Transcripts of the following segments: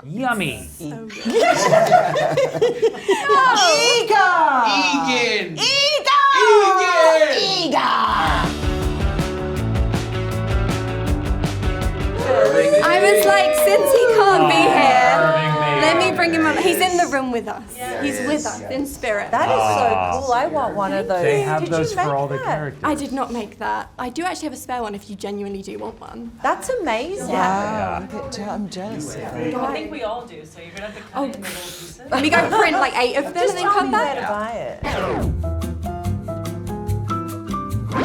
Yummy. So good. Eagan! I was like, since he can't be here, Irving, let me bring him up. He's in the room with us. Yeah. He's He with is. us in spirit. That is so cool. I want one of those. They have Did those you for make all the that? characters. I did not make that. I do actually have a spare one if you genuinely do want one. That's amazing. Wow, I'm jealous. I think we all do, so you're gonna have to cut it in little pieces. Let me go print like 8 of them Just and then tell come me where to back. buy it.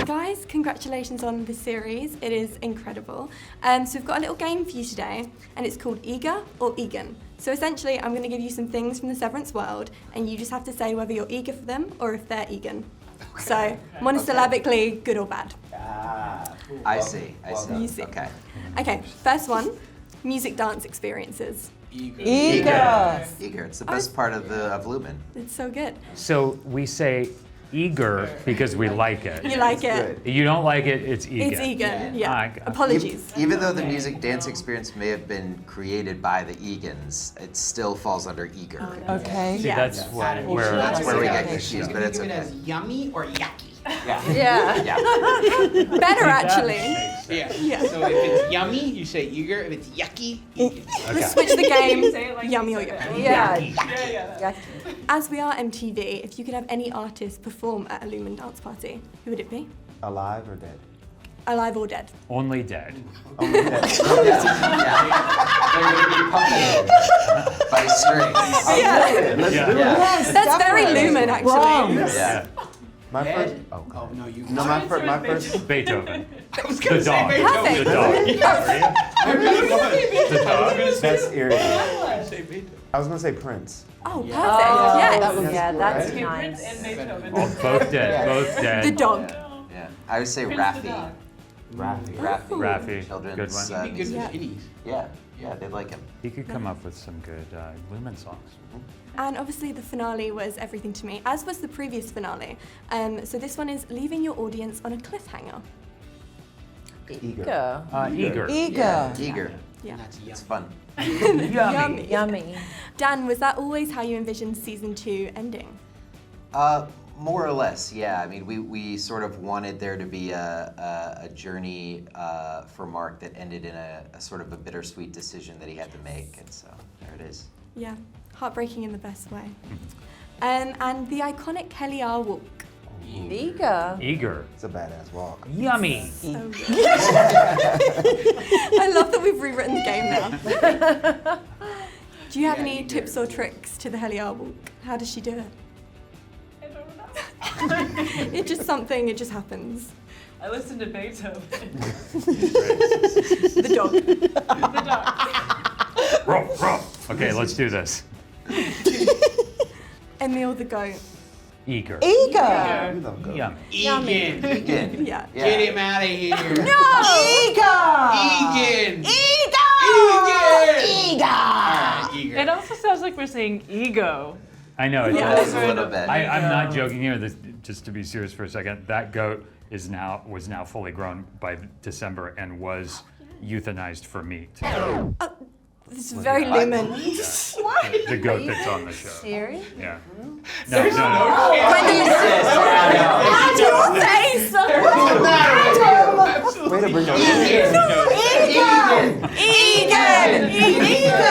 Guys, congratulations on the series. It is incredible. So we've got a little game for you today, and it's called Eager or Eagan. So essentially, I'm going to give you some things from the Severance world, and you just have to say whether you're eager for them or if they're Eagan. So monosyllabically, good or bad. I see. You see. Okay. Okay, first one, music dance experiences. Eager. Eager. It's the best part of Lumen. It's so good. So we say eager because we like it. You like it? You don't like it, it's eager. It's Eagan, yeah. I got it. Apologies. Even though the music dance experience may have been created by the Eagans, it still falls under eager. Okay. See, Yeah. that's where That's where we get Okay. confused, but it's okay. Yummy or yucky? Yeah. Yeah. Better actually. Yeah. Yeah. So if it's yummy, you say eager. If it's yucky, Eagan. Let's switch the game. Say it like Yummy you or said yucky. it. Yeah. Yeah. As we are MTV, if you could have any artist perform at a Lumen dance party, who would it be? Alive or dead? Alive or dead? Only dead. Only dead. They're going to be puppeted by strings. Yeah. Let's Yeah. do it. Yes, That's very definitely. Lumen, actually. Yeah. My first. Dead? Oh, Oh no, you. no, my first. Beethoven. I was The gonna say dog. Beethoven. The dog. I really was. The dog. That's irritating. I was gonna say Beethoven. I was gonna say Prince. Oh, perfect. Oh, Yes. that was, yeah, that's Right? Prince nice. and Beethoven. Oh, both dead. Both dead. The dog. Yeah. I would say Prince the Raffi. dog. Rafi. Raffi. Raffi. Children's. Good one. He'd be good Yeah. for kiddies. Yeah, they'd like him. He could come up with some good Lumen songs. And obviously the finale was everything to me, as was the previous finale. So this one is leaving your audience on a cliffhanger. Eager. Eager. Eager. Eager. Yeah. That's It's yummy. fun. Yummy. Yummy. Dan, was that always how you envisioned season 2 ending? More or less, yeah. I mean, we sort of wanted there to be a journey for Mark that ended in a sort of a bittersweet decision that he had to make, and so there it is. Yeah, heartbreaking in the best way. And the iconic Kelly R walk. Eager. Eager. It's a badass walk. Yummy. So good. I love that we've rewritten the game now. Do you have any tips or tricks to the Kelly R walk? How does she do it? I don't know. It's just something, it just happens. I listened to Beethoven. The dog. The dog. Ruff, ruff. Okay, let's do this. Emile the goat. Eager. Eager. We love go. Yummy. Eagan. Eagan. Yeah. Get him out of here. Eager. Eagan. Eagan. Eager. Alright, Eager. It also sounds like we're saying ego. I know. It Yeah. does. A little bit. I'm not joking here. Just to be serious for a second, that goat was now fully grown by December and was euthanized for meat. This is very Lumen. The goat that's on the show. Serious? Yeah. No. Gwendoline, how'd your face? Way to bring up.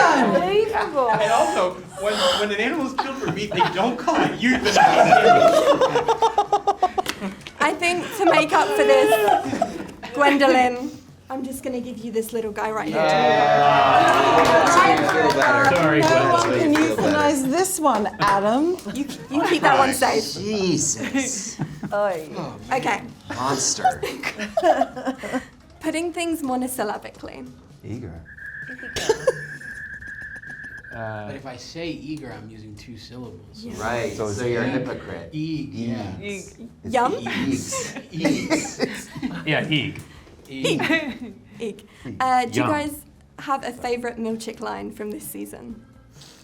Unbelievable. And also, when an animal is killed for meat, they don't call it euthanasia. I think to make up for this, Gwendoline, I'm just going to give you this little guy right here. Feel better. Sorry, No one Gwen. can euthanize this one, Adam. You keep that one safe. Jesus. Oy. Okay. Monster. Putting things monosyllabically. Eager. But if I say eager, I'm using 2 syllables. Right. So So it's you're a Eag. hypocrite. Eeg, yeah. Yum. Eags. Eeg. Yeah, eeg. Eeg. Eek. Do you Yum. guys have a favorite Milkchick line from this season?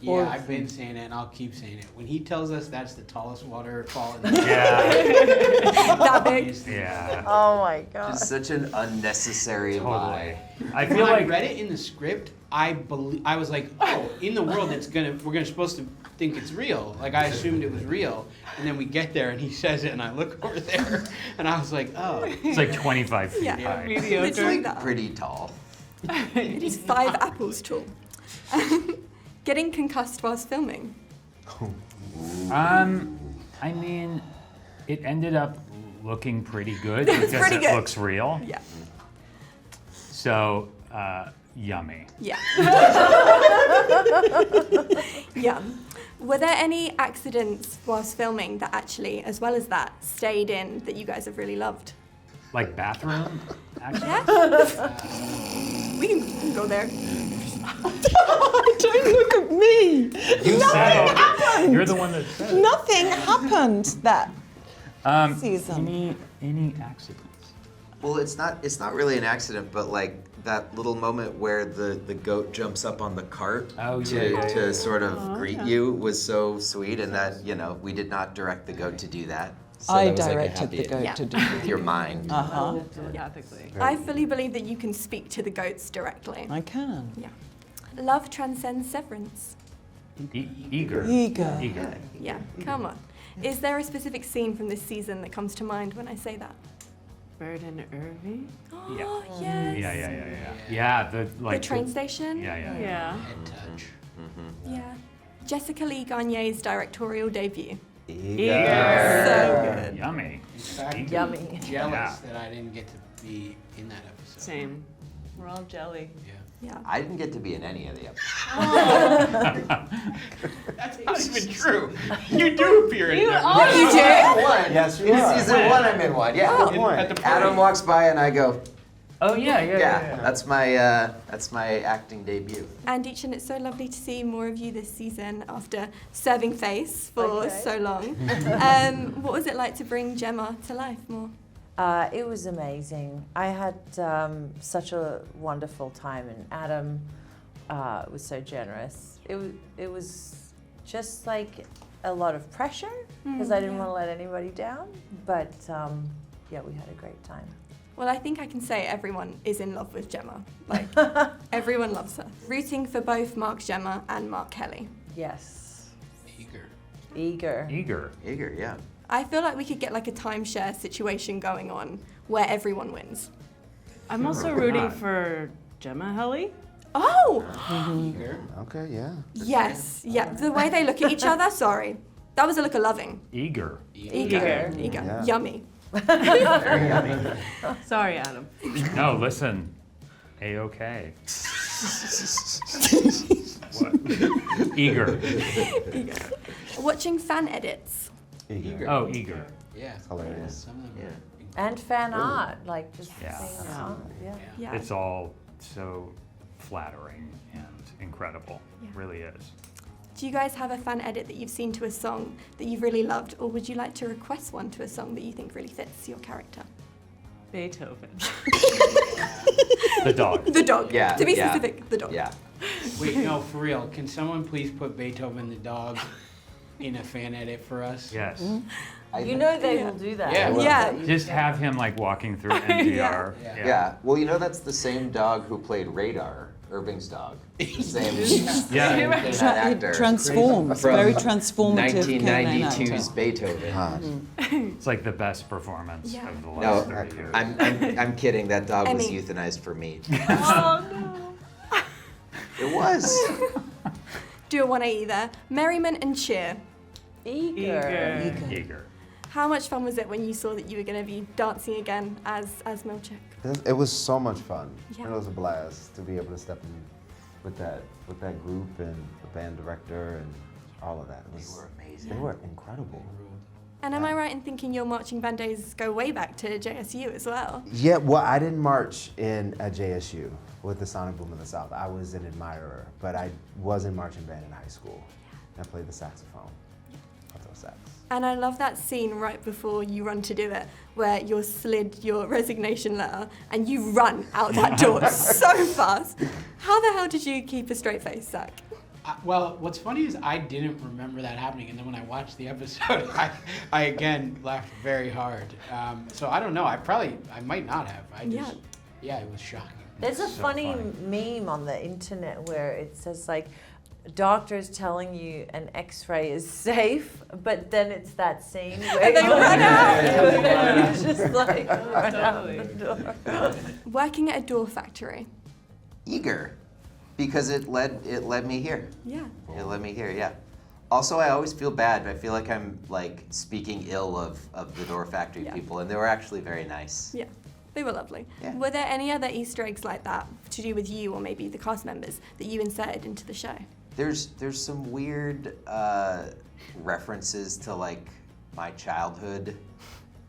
Yeah, I've been saying it and I'll keep saying it. When he tells us that's the tallest waterfall in the Yeah. That big? Yeah. Oh my god. Just such an unnecessary lie. Totally. I When feel I like read it in the script, I was like, oh, in the world we're supposed to think it's real. Like I assumed it was real, and then we get there and he says it, and I look over there, and I was like, oh. It's like 25 feet Yeah. high. Mediocre. It's like that. Pretty tall. It is 5 apples tall. Getting concussed whilst filming. I mean, it ended up looking pretty good because pretty it good. looks real. Yeah. So, yummy. Yeah. Yum. Were there any accidents whilst filming that actually, as well as that, stayed in that you guys have really loved? Like bathroom action? Yeah? We can go there. Don't look at me. You said it. You're the one that said it. Nothing happened that season. Any accidents? Well, it's not really an accident, but like that little moment where the goat jumps up on the cart to sort of greet you was so sweet, and that we did not direct the goat to do that. So I that was like a directed the happy- goat Yeah. to do with your mind. Uh-huh. Telepathically. I fully believe that you can speak to the goats directly. I can. Yeah. Love transcends severance. Eager. Eager. Yeah, come on. Is there a specific scene from this season that comes to mind when I say that? Bird and Irving. Oh, yes. Yeah, the The train station? Yeah. Yeah. Head touch. Yeah. Jessica Lee Garnier's directorial debut. Eager. So good. Yummy. In fact, Yummy. jealous Yeah. that I didn't get to be in that episode. Same. We're all jelly. Yeah. Yeah. I didn't get to be in any of the episodes. That's not even true. You do appear in You them. are. You do? Yes, you In are. season 1, I'm in one. Yeah. Good point. At the Adam party. walks by and I go, Oh yeah. that's my acting debut. And Dichen, it's so lovely to see more of you this season after serving face for Okay. so long. What was it like to bring Gemma to life more? It was amazing. I had such a wonderful time, and Adam was so generous. It was just like a lot of pressure because I didn't want to let anybody down. But yeah, we had a great time. Well, I think I can say everyone is in love with Gemma. Like, everyone loves her. Rooting for both Mark Gemma and Mark Kelly. Yes. Eager. Eager. Eager, yeah. I feel like we could get like a timeshare situation going on where everyone wins. I'm also rooting for Gemma Helly. Oh! Eager. Okay, yeah. Yes. Yeah. The way they look at each other, sorry. That was a look of loving. Eager. Eager. Yeah. Yummy. Very yummy. Sorry, Adam. No, listen. A-okay. What? Eager. Watching fan edits. Eager. Oh, eager. Yeah. Hilarious. Some of them Yeah. are And fan art, like just Yeah. seeing the art. Yeah. Yeah. It's all so flattering and incredible. Yeah. Really is. Do you guys have a fan edit that you've seen to a song that you've really loved, or would you like to request one to a song that you think really fits your character? Beethoven. The dog. The dog. Yeah, To be yeah. specific, the dog. Yeah. Wait, no, for real. Can someone please put Beethoven the Dog in a fan edit for us? Yes. You know they Yeah. will do that. Yeah. Yeah. Just have him like walking through NPR. Yeah. Yeah. Well, that's the same dog who played Radar, Irving's dog. The same Yeah. same actor. Transforms. From Very transformative. 1992's Beethoven. Hot. It's like the best performance Yeah. of the No, last 30 years. I'm kidding. That dog was Emmy. euthanized for meat. Oh no. It was. Do a 180 there. Merryment and Cheer. Eager. Eager. How much fun was it when you saw that you were going to be dancing again as Milkchick? It was so much fun. Yeah. And it was a blast to be able to step in with that group and the band director and all of that. They were amazing. They were incredible. And am I right in thinking your marching band days go way back to JSU as well? Yeah, well, I didn't march at JSU with the Sonic Boom of the South. I was an admirer, but I was in marching band in high school. I played the saxophone. Alto sax. And I love that scene right before you run to do it, where you're slid your resignation letter and you run out that door so fast. How the hell did you keep a straight face, Zach? Well, what's funny is I didn't remember that happening, and then when I watched the episode, I again laughed very hard. So I don't know. I might not have. Yeah, it was shocking. There's a So funny meme on the internet where it says like, doctors telling you an X-ray is safe, but then it's that scene where they run out. and you just like run out the door. Working at a door factory. Eager, because it led me here. Yeah. It led me here, yeah. Also, I always feel bad. I feel like I'm like speaking ill of the door factory Yeah. people, and they were actually very nice. Yeah. They were lovely. Yeah. Were there any other Easter eggs like that to do with you or maybe the cast members that you inserted into the show? There's some weird references to like my childhood.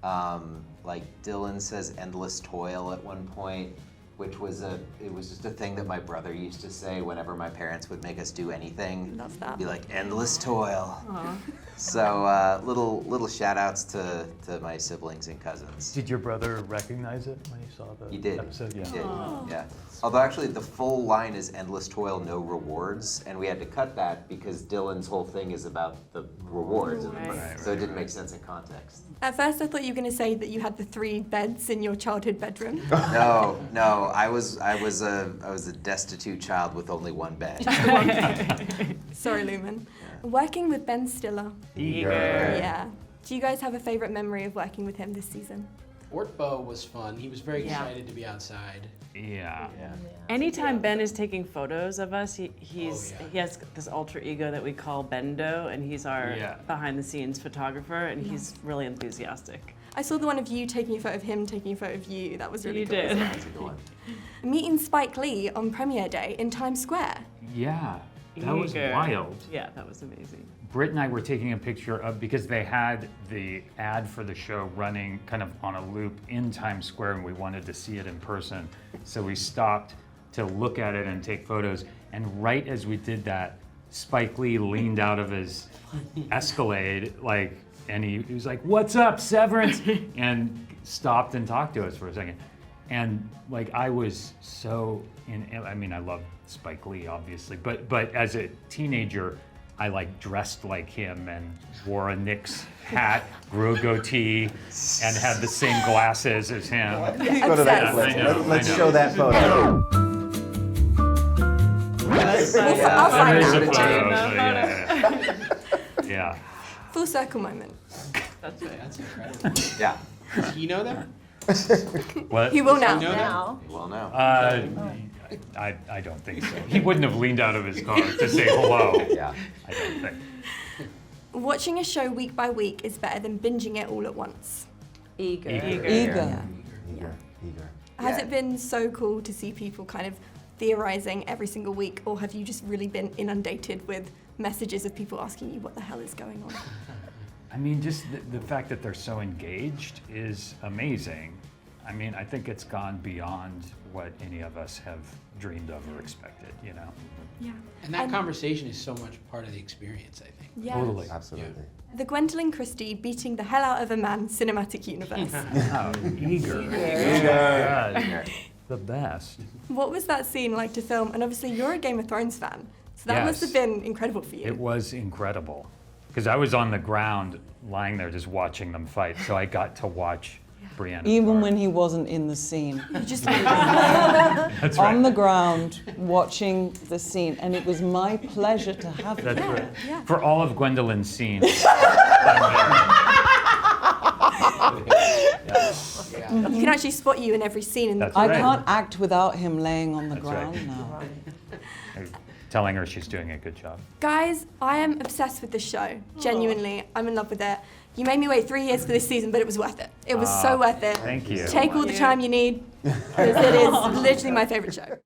Like Dylan says "endless toil" at one point, which was it was just a thing that my brother used to say whenever my parents would make us do anything. Love that. Be like "endless toil." So little shout outs to my siblings and cousins. Did your brother recognize it when he saw the He did. episode? Yeah. He did, yeah. Although actually the full line is "endless toil, no rewards," and we had to cut that because Dylan's whole thing is about the rewards, Right. so it didn't make sense in context. At first I thought you were going to say that you had the 3 beds in your childhood bedroom. No, I was a destitute child with only one bed. Sorry, Lumen. Working with Ben Stiller. Eager. Yeah. Do you guys have a favourite memory of working with him this season? Ortbo was fun. He was very Yeah. excited to be outside. Yeah. Anytime Ben is taking photos of us, he yeah. has this alter ego that we call Bendo, and he's our Yeah. behind the scenes photographer, and he's really enthusiastic. I saw the one of you taking a photo of him taking a photo of you. That was really You cool. did. That's a good one. Meeting Spike Lee on premiere day in Times Square. Yeah. That was Eager. wild. Yeah, that was amazing. Britt and I were taking a picture of, because they had the ad for the show running kind of on a loop in Times Square and we wanted to see it in person. So we stopped to look at it and take photos. And right as we did that, Spike Lee leaned out of his Escalade, like, and he was like, "What's up, Severance?" and stopped and talked to us for a second. And like, I was so I mean, I love Spike Lee, obviously, but as a teenager, I like dressed like him and wore a Knicks hat, grew a goatee, and had the same glasses as him. Let's go to that Obsessed. clip. Let's show that photo. I'll find There is out. a photo, so yeah. Yeah. Full circle moment. That's incredible. Yeah, Does he know that? What? He will now. You know that? Now, well, no. I don't think so. He wouldn't have leaned out of his car to say hello. Yeah. I don't think. Watching a show week by week is better than binging it all at once. eager. Eager. Eager. Eager. Has Yeah. it been so cool to see people kind of theorizing every single week, or have you just really been inundated with messages of people asking you what the hell is going on? I mean, just the fact that they're so engaged is amazing. I mean, I think it's gone beyond what any of us have dreamed of or expected, you know? Yeah. And that conversation is so much part of the experience, I think. Yeah. Totally. Absolutely. The Gwendoline Christie beating the hell out of a man cinematic universe. Oh, eager. Eager. The best. What was that scene like to film? And obviously you're a Game of Thrones fan, so that must Yes. have been incredible for you. It was incredible. Because I was on the ground lying there just watching them fight, so I got to watch Brienne. Even when he wasn't in the scene. You just That's right. On the ground, watching the scene. And it was my pleasure to have That's him. right. yeah. For all of Gwendolyn's scenes. You can actually spot you in every scene in the That's I right. can't act without him laying on the That's right. ground now. Telling her she's doing a good job. Guys, I am obsessed with this show. Genuinely, I'm in love with it. You made me wait 3 years for this season, but it was worth it. It was so worth it. Thank you. Take all the time you need, because it is literally my favorite show.